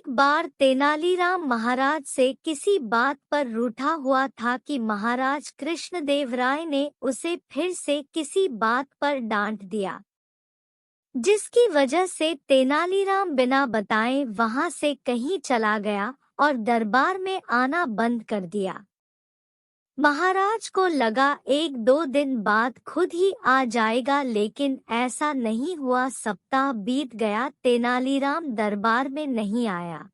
बार तेनालीराम महाराज से किसी बात पर रूठा हुआ था कि महाराज कृष्णदेव राय ने उसे फिर से किसी बात पर डांट दिया, जिसकी वजह से तेनालीराम बिना बताए वहां से कहीं चला गया और दरबार में आना बंद कर दिया। महाराज को लगा 1-2 दिन बाद खुद ही आ जाएगा, लेकिन ऐसा नहीं हुआ। सप्ताह बीत गया, तेनालीराम दरबार में नहीं आया।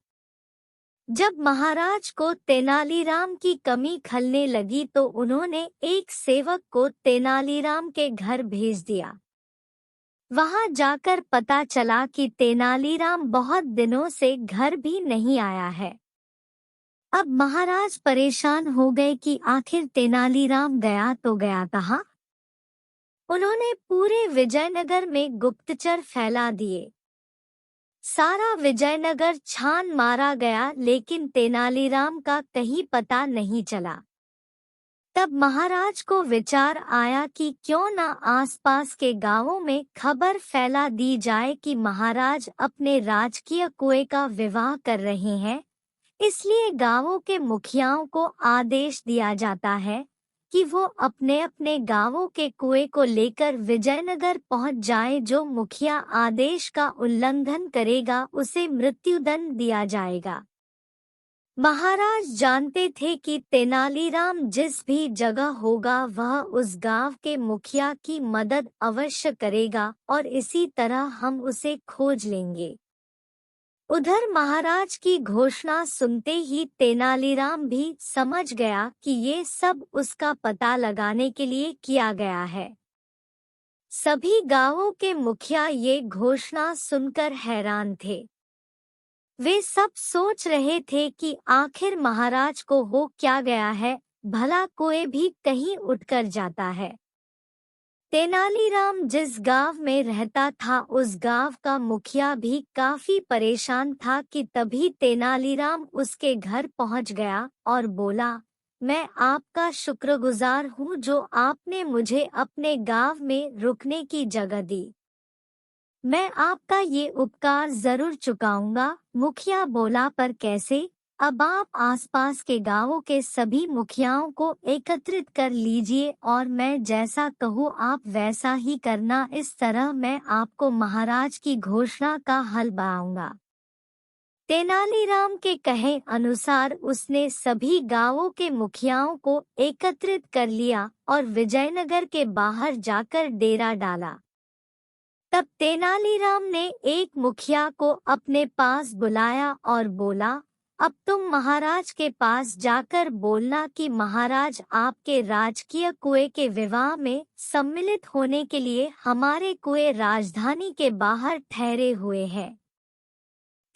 जब महाराज को तेनालीराम की कमी खलने लगी तो उन्होंने एक सेवक को तेनालीराम के घर भेज दिया। वहां जाकर पता चला कि तेनालीराम बहुत दिनों से घर भी नहीं आया है। अब महाराज परेशान हो गए कि आखिर तेनालीराम गया तो गया कहाँ। उन्होंने पूरे विजयनगर में गुप्तचर फैला दिए। सारा विजयनगर छान मारा गया, लेकिन तेनालीराम का कहीं पता नहीं चला। तब महाराज को विचार आया कि क्यों न आसपास के गांवों में खबर फैला दी जाए कि महाराज अपने राजकीय कुएं का विवाह कर रहे हैं। इसलिए गांवों के मुखियाओं को आदेश दिया जाता है कि वो अपने अपने गांवों के कुएं को लेकर विजयनगर पहुंच जाए। जो मुखिया आदेश का उल्लंघन करेगा उसे मृत्युदंड दिया जाएगा। महाराज जानते थे कि तेनालीराम जिस भी जगह होगा वह उस गांव के मुखिया की मदद अवश्य करेगा और इसी तरह हम उसे खोज लेंगे। उधर महाराज की घोषणा सुनते ही तेनालीराम भी समझ गया कि ये सब उसका पता लगाने के लिए किया गया है। सभी गांवों के मुखिया ये घोषणा सुनकर हैरान थे। वे सब सोच रहे थे कि आखिर महाराज को हो क्या गया है, भला कोई भी कहीं उठकर जाता है। तेनालीराम जिस गांव में रहता था उस गांव का मुखिया भी काफी परेशान था कि तभी तेनालीराम उसके घर पहुंच गया और बोला, मैं आपका शुक्रगुजार हूँ जो आपने मुझे अपने गांव में रुकने की जगह दी। मैं आपका ये उपकार जरूर चुकाऊंगा। मुखिया बोला, पर कैसे? अब आप आसपास के गांवों के सभी मुखियाओं को एकत्रित कर लीजिए और मैं जैसा कहूँ आप वैसा ही करना। इस तरह मैं आपको महाराज की घोषणा का हल बताऊंगा। तेनालीराम के कहे अनुसार उसने सभी गांवों के मुखियाओं को एकत्रित कर लिया और विजयनगर के बाहर जाकर डेरा डाला। तब तेनालीराम ने एक मुखिया को अपने पास बुलाया और बोला, अब तुम महाराज के पास जाकर बोलना कि महाराज आपके राजकीय कुएं के विवाह में सम्मिलित होने के लिए हमारे कुएं राजधानी के बाहर ठहरे हुए हैं।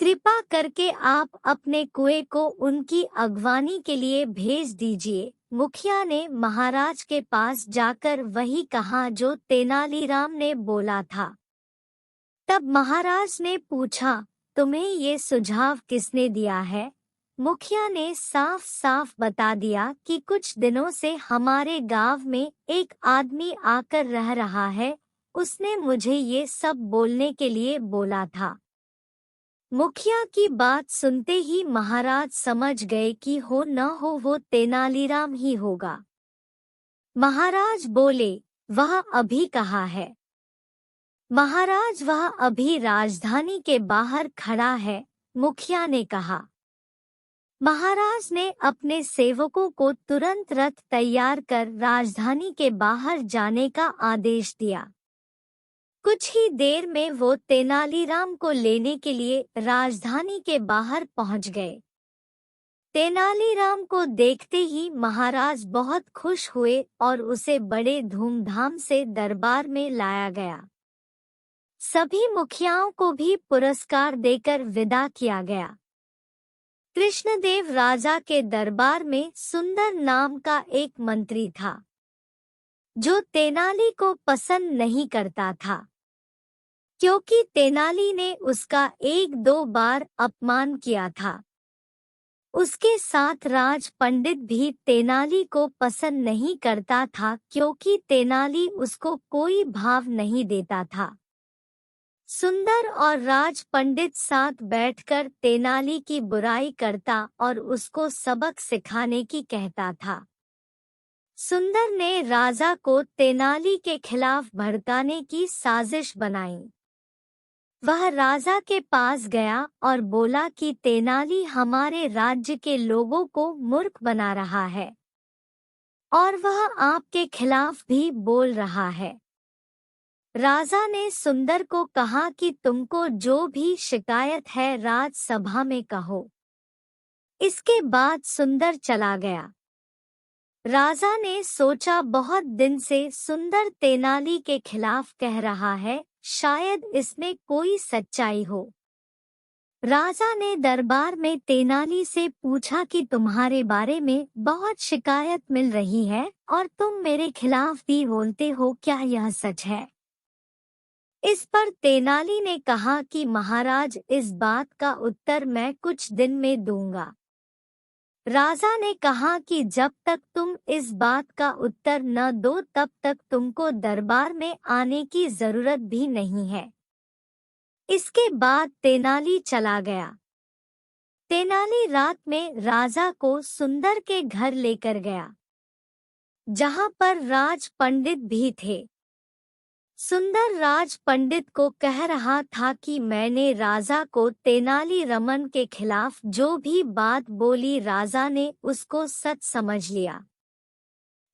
कृपा करके आप अपने कुएं को उनकी अगवानी के लिए भेज दीजिए। मुखिया ने महाराज के पास जाकर वही कहा जो तेनालीराम ने बोला था। तब महाराज ने पूछा, तुम्हें ये सुझाव किसने दिया है? मुखिया ने साफ साफ बता दिया कि कुछ दिनों से हमारे गांव में एक आदमी आकर रह रहा है, उसने मुझे ये सब बोलने के लिए बोला था। मुखिया की बात सुनते ही महाराज समझ गए कि हो न हो वो तेनालीराम ही होगा। महाराज बोले, वह अभी कहाँ है? महाराज, वह अभी राजधानी के बाहर खड़ा है, मुखिया ने कहा। महाराज ने अपने सेवकों को तुरंत रथ तैयार कर राजधानी के बाहर जाने का आदेश दिया। कुछ ही देर में वो तेनालीराम को लेने के लिए राजधानी के बाहर पहुंच गए। तेनालीराम को देखते ही महाराज बहुत खुश हुए और उसे बड़े धूमधाम से दरबार में लाया गया। सभी मुखियाओं को भी पुरस्कार देकर विदा किया गया। कृष्णदेव राजा के दरबार में सुंदर नाम का एक मंत्री था, जो तेनाली को पसंद नहीं करता था, क्योंकि तेनाली ने उसका 1-2 बार अपमान किया था। उसके साथ राज पंडित भी तेनाली को पसंद नहीं करता था, क्योंकि तेनाली उसको कोई भाव नहीं देता था। सुंदर और राज पंडित साथ बैठकर तेनाली की बुराई करता और उसको सबक सिखाने की कहता था। सुंदर ने राजा को तेनाली के खिलाफ भड़काने की साजिश बनाई। वह राजा के पास गया और बोला कि तेनाली हमारे राज्य के लोगों को मूर्ख बना रहा है और वह आपके खिलाफ भी बोल रहा है। राजा ने सुंदर को कहा कि तुमको जो भी शिकायत है राजसभा में कहो। इसके बाद सुंदर चला गया। राजा ने सोचा बहुत दिन से सुंदर तेनाली के खिलाफ कह रहा है, शायद इसमें कोई सच्चाई हो। राजा ने दरबार में तेनाली से पूछा कि तुम्हारे बारे में बहुत शिकायत मिल रही है और तुम मेरे खिलाफ भी बोलते हो, क्या यह सच है? इस पर तेनाली ने कहा कि महाराज, इस बात का उत्तर मैं कुछ दिन में दूंगा। राजा ने कहा कि जब तक तुम इस बात का उत्तर न दो तब तक तुमको दरबार में आने की जरूरत भी नहीं है। इसके बाद तेनाली चला गया। तेनाली रात में राजा को सुंदर के घर लेकर गया, जहां पर राज पंडित भी थे। सुंदर राज पंडित को कह रहा था कि मैंने राजा को तेनाली रमन के खिलाफ जो भी बात बोली राजा ने उसको सच समझ लिया।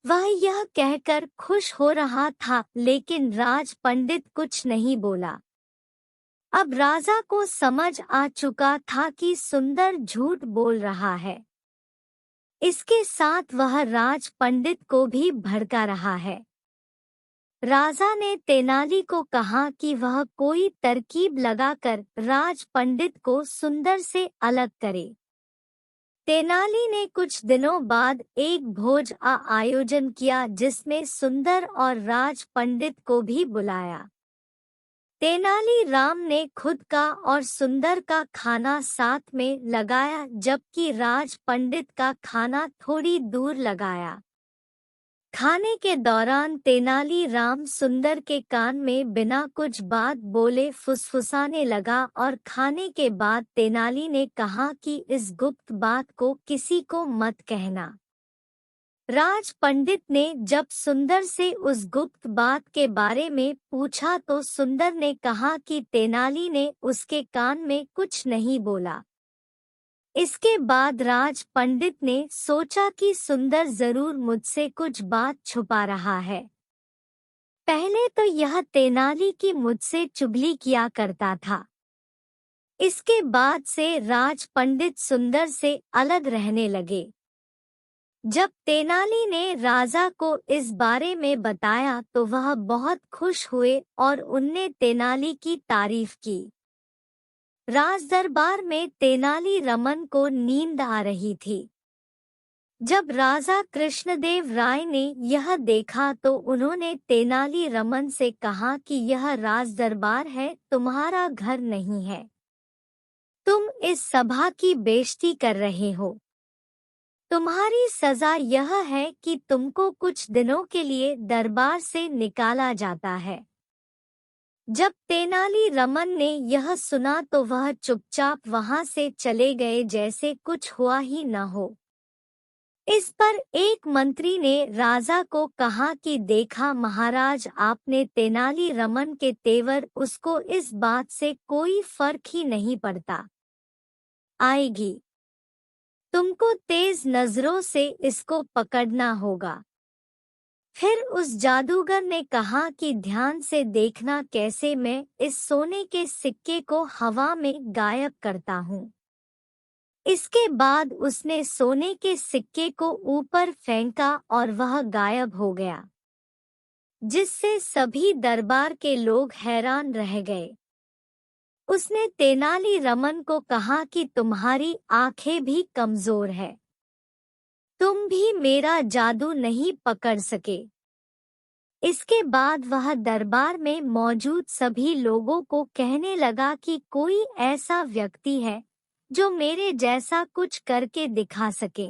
वह यह कहकर खुश हो रहा था, लेकिन राज पंडित कुछ नहीं बोला। अब राजा को समझ आ चुका था कि सुंदर झूठ बोल रहा है। इसके साथ वह राज पंडित को भी भड़का रहा है। राजा ने तेनाली को कहा कि वह कोई तरकीब लगाकर राज पंडित को सुंदर से अलग करे। तेनाली ने कुछ दिनों बाद एक भोज का आयोजन किया, जिसमें सुंदर और राज पंडित को भी बुलाया। तेनाली राम ने खुद का और सुंदर का खाना साथ में लगाया, जबकि राज पंडित का खाना थोड़ी दूर लगाया। खाने के दौरान तेनाली राम सुंदर के कान में बिना कुछ बात बोले फुसफुसाने लगा और खाने के बाद तेनाली ने कहा कि इस गुप्त बात को किसी को मत कहना। राज पंडित ने जब सुंदर से उस गुप्त बात के बारे में पूछा तो सुंदर ने कहा कि तेनाली ने उसके कान में कुछ नहीं बोला। इसके बाद राज पंडित ने सोचा कि सुंदर जरूर मुझसे कुछ बात छुपा रहा है। पहले तो यह तेनाली की मुझसे चुगली किया करता था। इसके बाद से राज पंडित सुंदर से अलग रहने लगे। जब तेनाली ने राजा को इस बारे में बताया तो वह बहुत खुश हुए और उनने तेनाली की तारीफ की। राज दरबार में तेनाली रमन को नींद आ रही थी। जब राजा कृष्णदेव राय ने यह देखा तो उन्होंने तेनाली रमन से कहा कि यह राज दरबार है, तुम्हारा घर नहीं है। तुम इस सभा की बेइज्जती कर रहे हो। तुम्हारी सजा यह है कि तुमको कुछ दिनों के लिए दरबार से निकाला जाता है। जब तेनाली रमन ने यह सुना तो वह चुपचाप वहां से चले गए, जैसे कुछ हुआ ही न हो। इस पर एक मंत्री ने राजा को कहा कि देखा महाराज, आपने तेनाली रमन के तेवर, उसको इस बात से कोई फर्क ही नहीं पड़ता। आएगी। तुमको तेज नजरों से इसको पकड़ना होगा। फिर उस जादूगर ने कहा कि ध्यान से देखना कैसे मैं इस सोने के सिक्के को हवा में गायब करता हूँ। इसके बाद उसने सोने के सिक्के को ऊपर फेंका और वह गायब हो गया, जिससे सभी दरबार के लोग हैरान रह गए। उसने तेनाली रमन को कहा कि तुम्हारी आंखें भी कमजोर है, तुम भी मेरा जादू नहीं पकड़ सके। इसके बाद वह दरबार में मौजूद सभी लोगों को कहने लगा कि कोई ऐसा व्यक्ति है जो मेरे जैसा कुछ करके दिखा सके।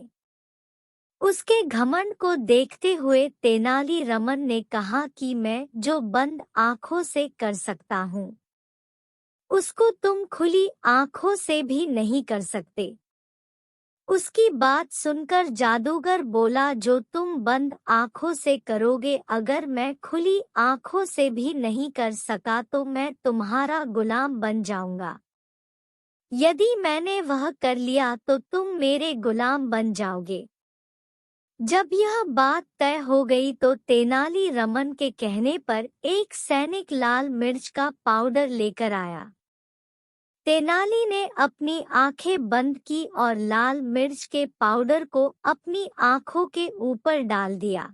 उसके घमंड को देखते हुए तेनाली रमन ने कहा कि मैं जो बंद आंखों से कर सकता हूँ, उसको तुम खुली आंखों से भी नहीं कर सकते। उसकी बात सुनकर जादूगर बोला, जो तुम बंद आंखों से करोगे, अगर मैं खुली आंखों से भी नहीं कर सका तो मैं तुम्हारा गुलाम बन जाऊंगा। यदि मैंने वह कर लिया तो तुम मेरे गुलाम बन जाओगे। जब यह बात तय हो गई तो तेनाली रमन के कहने पर एक सैनिक लाल मिर्च का पाउडर लेकर आया। तेनाली ने अपनी आंखें बंद की और लाल मिर्च के पाउडर को अपनी आंखों के ऊपर डाल दिया।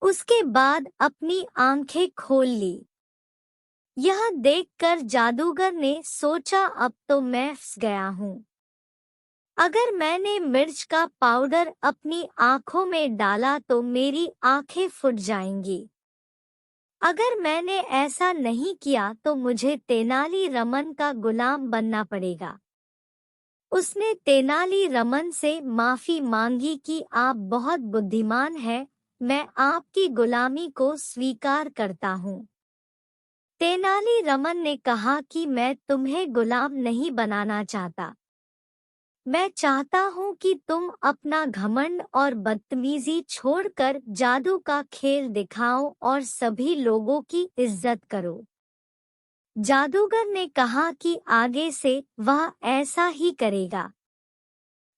उसके बाद अपनी आंखें खोल ली। यह देखकर जादूगर ने सोचा, अब तो मैं फंस गया हूँ। अगर मैंने मिर्च का पाउडर अपनी आंखों में डाला तो मेरी आंखें फूट जाएंगी। अगर मैंने ऐसा नहीं किया तो मुझे तेनाली रमन का गुलाम बनना पड़ेगा। उसने तेनाली रमन से माफी मांगी कि आप बहुत बुद्धिमान हैं, मैं आपकी गुलामी को स्वीकार करता हूँ। तेनाली रमन ने कहा कि मैं तुम्हें गुलाम नहीं बनाना चाहता। मैं चाहता हूँ कि तुम अपना घमंड और बदतमीजी छोड़कर जादू का खेल दिखाओ और सभी लोगों की इज्जत करो। जादूगर ने कहा कि आगे से वह ऐसा ही करेगा।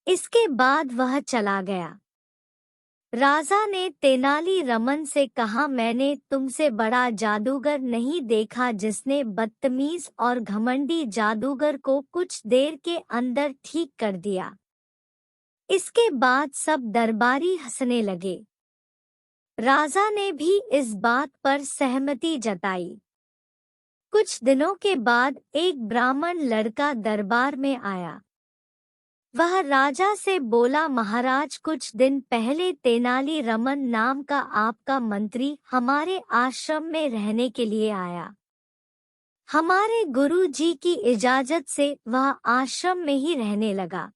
इसके बाद वह चला गया। राजा ने तेनाली रमन से कहा, मैंने तुमसे बड़ा जादूगर नहीं देखा जिसने बदतमीज और घमंडी जादूगर को कुछ देर के अंदर ठीक कर दिया। इसके बाद सब दरबारी हंसने लगे। राजा ने भी इस बात पर सहमति जताई। कुछ दिनों के बाद एक ब्राह्मण लड़का दरबार में आया। वह राजा से बोला, महाराज, कुछ दिन पहले तेनाली रमन नाम का आपका मंत्री हमारे आश्रम में रहने के लिए आया। हमारे गुरु जी की इजाजत से वह आश्रम में ही रहने लगा।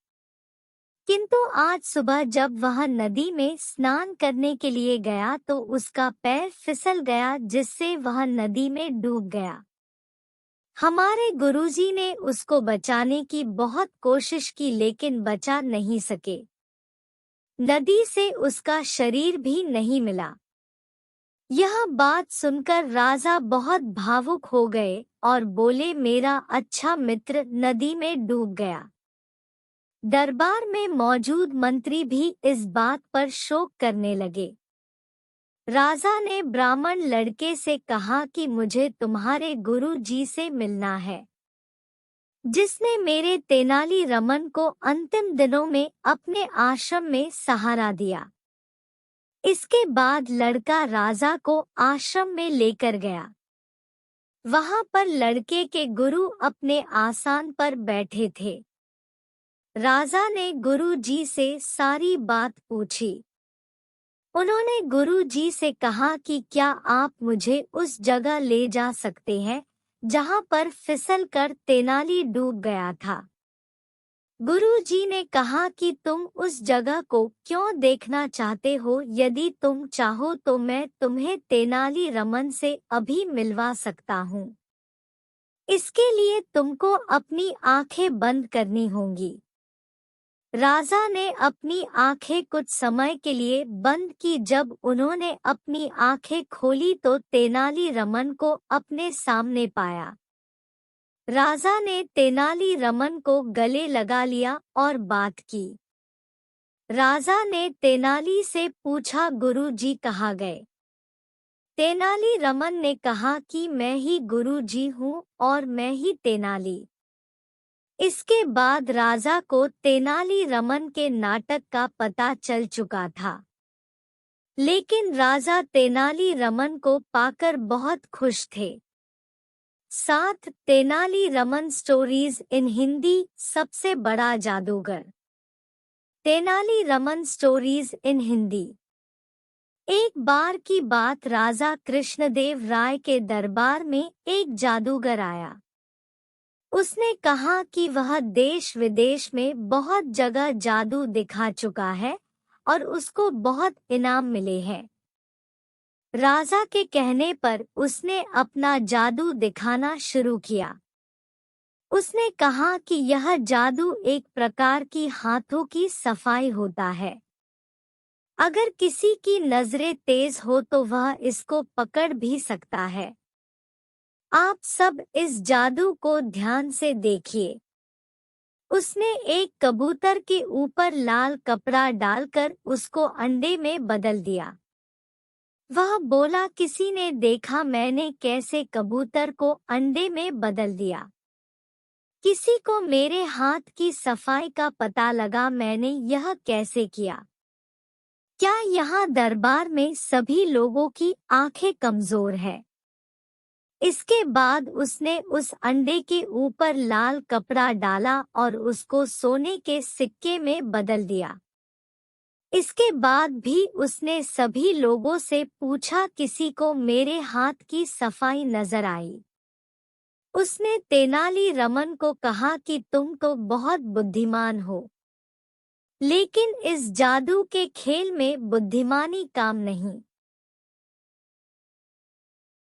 किंतु आज सुबह जब वह नदी में स्नान करने के लिए गया तो उसका पैर फिसल गया, जिससे वह नदी में डूब गया। हमारे गुरुजी ने उसको बचाने की बहुत कोशिश की लेकिन बचा नहीं सके। नदी से उसका शरीर भी नहीं मिला। यह बात सुनकर राजा बहुत भावुक हो गए और बोले, मेरा अच्छा मित्र नदी में डूब गया। दरबार में मौजूद मंत्री भी इस बात पर शोक करने लगे। राजा ने ब्राह्मण लड़के से कहा कि मुझे तुम्हारे गुरु जी से मिलना है, जिसने मेरे तेनाली रमन को अंतिम दिनों में अपने आश्रम में सहारा दिया। इसके बाद लड़का राजा को आश्रम में लेकर गया। वहां पर लड़के के गुरु अपने आसन पर बैठे थे। राजा ने गुरु जी से सारी बात पूछी। उन्होंने गुरु जी से कहा कि क्या आप मुझे उस जगह ले जा सकते हैं जहां पर फिसलकर तेनाली डूब गया था। गुरु जी ने कहा कि तुम उस जगह को क्यों देखना चाहते हो, यदि तुम चाहो तो मैं तुम्हें तेनाली रमन से अभी मिलवा सकता हूँ। इसके लिए तुमको अपनी आंखें बंद करनी होंगी। राजा ने अपनी आंखें कुछ समय के लिए बंद की। जब उन्होंने अपनी आंखें खोली तो तेनाली रमन को अपने सामने पाया। राजा ने तेनाली रमन को गले लगा लिया और बात की। राजा ने तेनाली से पूछा, गुरु जी कहाँ गए? तेनाली रमन ने कहा कि मैं ही गुरु जी हूँ और मैं ही तेनाली। इसके बाद राजा को तेनाली रमन के नाटक का पता चल चुका था, लेकिन राजा तेनाली रमन को पाकर बहुत खुश थे। 7 तेनाली रमन स्टोरीज इन हिंदी। सबसे बड़ा जादूगर। Tenali Raman stories in Hindi. एक बार की बात, राजा कृष्णदेव राय के दरबार में एक जादूगर आया। उसने कहा कि वह देश विदेश में बहुत जगह जादू दिखा चुका है और उसको बहुत इनाम मिले हैं। राजा के कहने पर उसने अपना जादू दिखाना शुरू किया। उसने कहा कि यह जादू एक प्रकार की हाथों की सफाई होता है। अगर किसी की नजरें तेज हो तो वह इसको पकड़ भी सकता है। आप सब इस जादू को ध्यान से देखिए। उसने एक कबूतर के ऊपर लाल कपड़ा डालकर उसको अंडे में बदल दिया। वह बोला, किसी ने देखा मैंने कैसे कबूतर को अंडे में बदल दिया। किसी को मेरे हाथ की सफाई का पता लगा मैंने यह कैसे किया। क्या यहाँ दरबार में सभी लोगों की आंखें कमजोर है? इसके बाद उसने उस अंडे के ऊपर लाल कपड़ा डाला और उसको सोने के सिक्के में बदल दिया। इसके बाद भी उसने सभी लोगों से पूछा, किसी को मेरे हाथ की सफाई नजर आई? उसने तेनाली रमन को कहा कि तुम तो बहुत बुद्धिमान हो, लेकिन इस जादू के खेल में बुद्धिमानी काम नहीं।